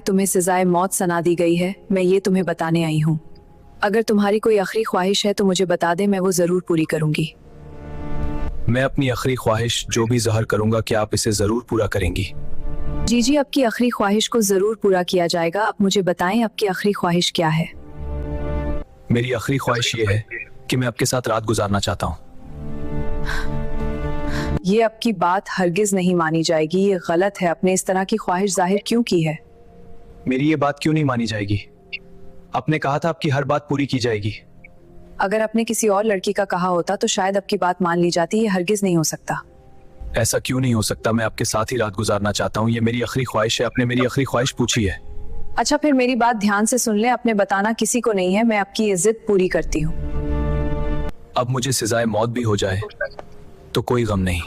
तुम्हें सजाए मौत सुना दी गई है, मैं ये तुम्हें बताने आई हूँ। अगर तुम्हारी कोई आखिरी ख्वाहिश है तो मुझे बता दे, मैं वो जरूर पूरी करूंगी। मैं अपनी आखिरी ख्वाहिश जो भी ज़हर करूंगा, क्या आप इसे जरूर पूरा करेंगी? जी जी, आपकी आखिरी ख्वाहिश को जरूर पूरा किया जाएगा। अब मुझे बताएं आपकी आखिरी ख्वाहिश क्या है। मेरी आखिरी ख्वाहिश ये है कि मैं आपके साथ रात गुजारना चाहता हूँ। ये आपकी बात हरगिज नहीं मानी जाएगी, ये गलत है। आपने इस तरह की ख्वाहिश जाहिर क्यों की है? मेरी ये बात क्यों नहीं मानी जाएगी? आपने कहा था आपकी हर बात पूरी की जाएगी। अगर आपने किसी और लड़की का कहा होता तो शायद आपकी बात मान ली जाती। ये हरगिज नहीं हो सकता। ऐसा क्यों नहीं हो सकता? मैं आपके साथ ही रात गुजारना चाहता हूँ, ये मेरी आखिरी ख्वाहिश है। आपने मेरी आखिरी ख्वाहिश पूछी है। अच्छा, फिर मेरी बात ध्यान से सुन ले। आपने बताना किसी को नहीं है। मैं आपकी ये जिद पूरी करती हूँ। अब मुझे सजाए मौत भी हो जाए तो कोई गम नहीं।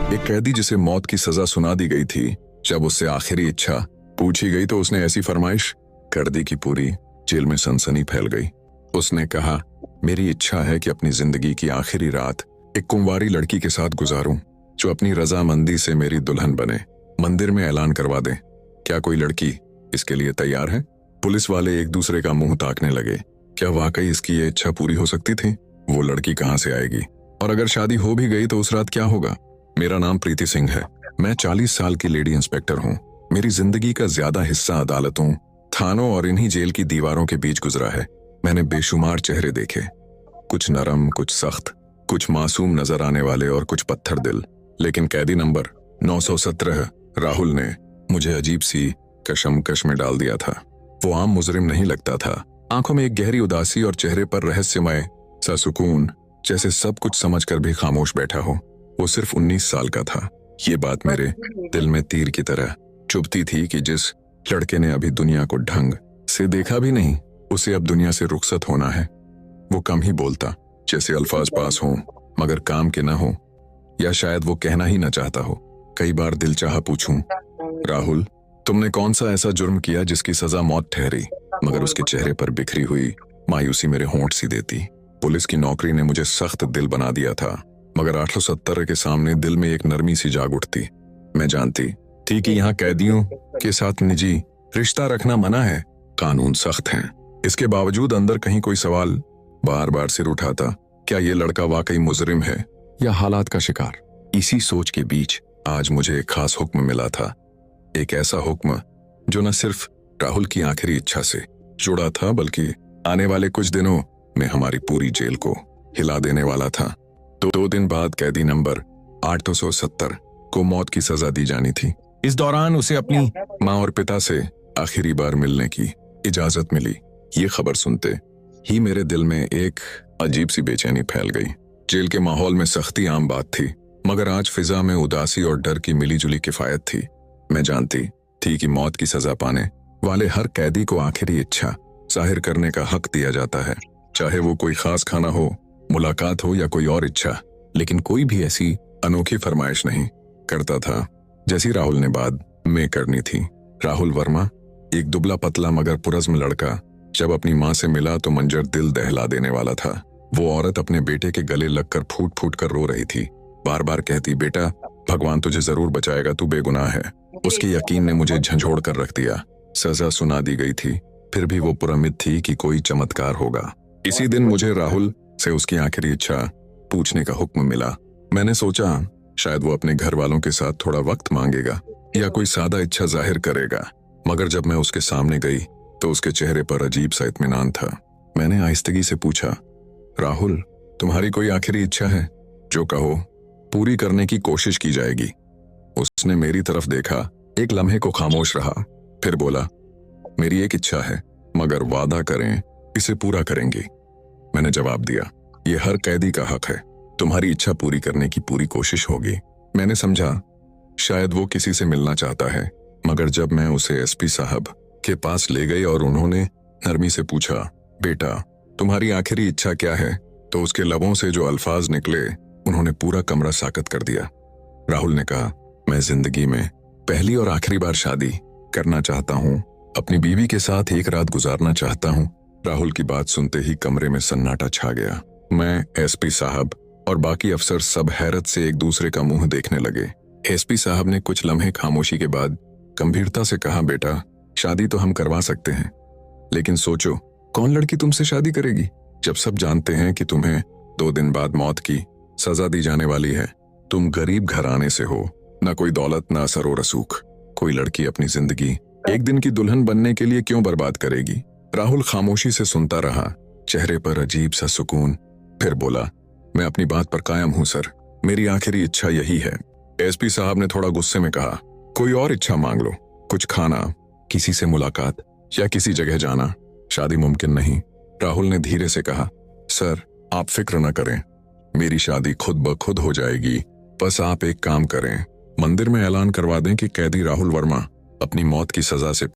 एक कैदी जिसे मौत की सजा सुना दी गई थी, जब उससे आखिरी इच्छा पूछी गई तो उसने ऐसी फरमाइश कर दी कि पूरी जेल में सनसनी फैल गई। उसने कहा, मेरी इच्छा है कि अपनी जिंदगी की आखिरी रात एक कुंवारी लड़की के साथ गुजारूं जो अपनी रजामंदी से मेरी दुल्हन बने। मंदिर में ऐलान करवा दें। क्या कोई लड़की इसके लिए तैयार है? पुलिस वाले एक दूसरे का मुंह ताकने लगे। क्या वाकई इसकी ये इच्छा पूरी हो सकती थी? वो लड़की कहाँ से आएगी? और अगर शादी हो भी गई तो उस रात क्या होगा? मेरा नाम प्रीति सिंह है। मैं 40 साल की लेडी इंस्पेक्टर हूँ। मेरी जिंदगी का ज्यादा हिस्सा अदालतों, थानों और इन्हीं जेल की दीवारों के बीच गुजरा है। मैंने बेशुमार चेहरे देखे, कुछ नरम, कुछ सख्त, कुछ मासूम नजर आने वाले और कुछ पत्थर दिल। लेकिन कैदी नंबर 917 राहुल ने मुझे अजीब सी कशमकश में डाल दिया था। वो आम मुजरिम नहीं लगता था। आंखों में एक गहरी उदासी और चेहरे पर रहस्यमय सा सुकून, जैसे सब कुछ समझकर भी खामोश बैठा हो। वो सिर्फ 19 साल का था। ये बात मेरे दिल में तीर की तरह चुभती थी कि जिस लड़के ने अभी दुनिया को ढंग से देखा भी नहीं, उसे अब दुनिया से रुखसत होना है। वो कम ही बोलता, जैसे अल्फाज पास हों मगर काम के ना हो, या शायद वो कहना ही ना चाहता हो। कई बार दिल चाहा पूछूं, राहुल, तुमने कौन सा ऐसा जुर्म किया जिसकी सजा मौत ठहरी? मगर उसके चेहरे पर बिखरी हुई मायूसी मेरे होंठ सी देती। पुलिस की नौकरी ने मुझे सख्त दिल बना दिया था, मगर 870 के सामने दिल में एक नरमी सी जाग उठती। मैं जानती थी कि यहाँ कैदियों के साथ निजी रिश्ता रखना मना है, कानून सख्त हैं। इसके बावजूद अंदर कहीं कोई सवाल बार बार सिर उठाता, क्या ये लड़का वाकई मुजरिम है या हालात का शिकार? इसी सोच के बीच आज मुझे एक खास हुक्म मिला था। एक ऐसा हुक्म जो न सिर्फ राहुल की आखिरी इच्छा से जुड़ा था, बल्कि आने वाले कुछ दिनों में हमारी पूरी जेल को हिला देने वाला था। तो 2 दिन बाद कैदी नंबर 870 को मौत की सजा दी जानी थी। इस दौरान उसे अपनी माँ और पिता से आखिरी बार मिलने की इजाजत मिली। ये खबर सुनते ही मेरे दिल में एक अजीब सी बेचैनी फैल गई। जेल के माहौल में सख्ती आम बात थी, मगर आज फिजा में उदासी और डर की मिलीजुली किफायत थी। मैं जानती थी कि मौत की सजा पाने वाले हर कैदी को आखिरी इच्छा जाहिर करने का हक दिया जाता है, चाहे वो कोई खास खाना हो, मुलाकात हो या कोई और इच्छा। लेकिन कोई भी ऐसी अनोखी फरमाइश नहीं करता था जैसी राहुल ने बाद में करनी थी। राहुल वर्मा, एक दुबला पतला मगर पुरज़्म लड़का, जब अपनी माँ से मिला तो मंजर दिल दहला देने वाला था। वो औरत अपने बेटे के गले लगकर फूट फूट कर रो रही थी। बार बार कहती, बेटा, भगवान तुझे जरूर बचाएगा, तू बेगुनाह है। उसके यकीन ने मुझे झंझोड़ कर रख दिया। सजा सुना दी गई थी, फिर भी वो पुरउम्मीद थी कि कोई चमत्कार होगा। इसी दिन मुझे राहुल से उसकी आखिरी इच्छा पूछने का हुक्म मिला। मैंने सोचा शायद वो अपने घर वालों के साथ थोड़ा वक्त मांगेगा या कोई सादा इच्छा जाहिर करेगा, मगर जब मैं उसके सामने गई तो उसके चेहरे पर अजीब सा इत्मीनान था। मैंने आहिस्तगी से पूछा, राहुल, तुम्हारी कोई आखिरी इच्छा है? जो कहो पूरी करने की कोशिश की जाएगी। उसने मेरी तरफ देखा, एक लम्हे को खामोश रहा, फिर बोला, मेरी एक इच्छा है, मगर वादा करें इसे पूरा करेंगे। मैंने जवाब दिया, ये हर कैदी का हक है, तुम्हारी इच्छा पूरी करने की पूरी कोशिश होगी। मैंने समझा शायद वो किसी से मिलना चाहता है, मगर जब मैं उसे एसपी साहब के पास ले गई और उन्होंने नरमी से पूछा, बेटा, तुम्हारी आखिरी इच्छा क्या है, तो उसके लबों से जो अल्फाज निकले उन्होंने पूरा कमरा साकत कर दिया। राहुल ने कहा, मैं जिंदगी में पहली और आखिरी बार शादी करना चाहता हूँ, अपनी बीवी के साथ एक रात गुजारना चाहता हूँ। राहुल की बात सुनते ही कमरे में सन्नाटा छा गया। मैं, एसपी साहब और बाकी अफसर सब हैरत से एक दूसरे का मुंह देखने लगे। एसपी साहब ने कुछ लम्हे खामोशी के बाद गंभीरता से कहा, बेटा शादी तो हम करवा सकते हैं, लेकिन सोचो कौन लड़की तुमसे शादी करेगी जब सब जानते हैं कि तुम्हें 2 दिन बाद मौत की सजा दी जाने वाली है। तुम गरीब घराने से हो, ना कोई दौलत ना असर और रसूख। कोई लड़की अपनी जिंदगी एक दिन की दुल्हन बनने के लिए क्यों बर्बाद करेगी? राहुल खामोशी से सुनता रहा, चेहरे पर अजीब सा सुकून। फिर बोला, मैं अपनी बात पर कायम हूं सर, मेरी आखिरी इच्छा यही है। एसपी साहब ने थोड़ा गुस्से में कहा, कोई और इच्छा मांग लो, कुछ खाना, किसी से मुलाकात या किसी जगह जाना। शादी मुमकिन नहीं। राहुल ने धीरे से कहा, सर आप फिक्र न करें, मेरी शादी खुद ब खुद हो जाएगी। बस आप एक काम करें, मंदिर में ऐलान करवा दें कि कैदी राहुल वर्मा अपनी मौत की सजा से